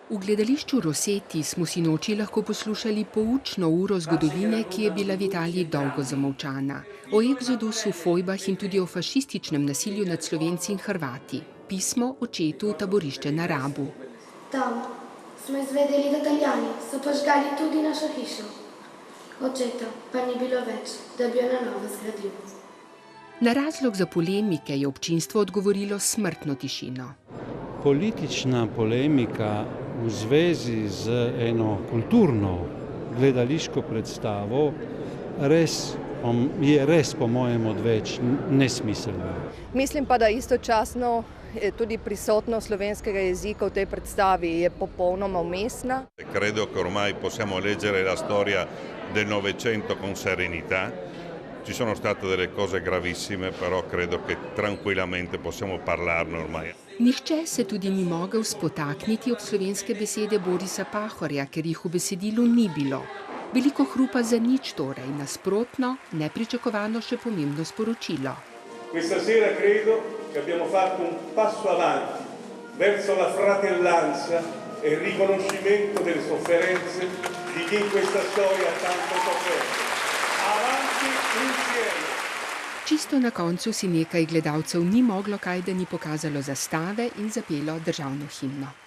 V gledališču Roseti smo sinoči lahko poslušali poučno uro zgodovine, ki je bila v Italiji dolgo zamolčana. O eksodusu, fojbah in tudi o fašističnem nasilju nad Slovenci in Hrvati. Pismo očetu v taborišče na Rabu. Tam smo izvedeli, da Italijani so požgali tudi našo hišo. Očeta pa ni bilo več, da bi jo na novo zgradil. Na razlog za polemike je občinstvo odgovorilo s smrtno tišino. Politična polemika v zvezi z eno kulturno gledališko predstavo je res po mojem odveč nesmiselna. Mislim pa, da istočasno tudi prisotnost slovenskega jezika v tej predstavi je popolnoma umestna. Credo che ormai possiamo leggere la storia del Novecento con serenità. Ci sono state delle cose gravissime, però credo che tranquillamente possiamo parlarne ormai. Nihče se tudi ni mogel spotakniti ob slovenske besede Borisa Pahorja, ker jih v besedilu ni bilo. Veliko hrupa za nič torej, nasprotno, nepričakovano še pomembno sporočilo. Questa sera credo che abbiamo fatto un passo avanti verso la fratellanza e il riconoscimento delle sofferenze di chi in questa storia ha tanto sofferto. Avanti insieme. Čisto na koncu si nekaj gledalcev ni moglo kaj, da ni pokazalo zastave in zapelo državno himno.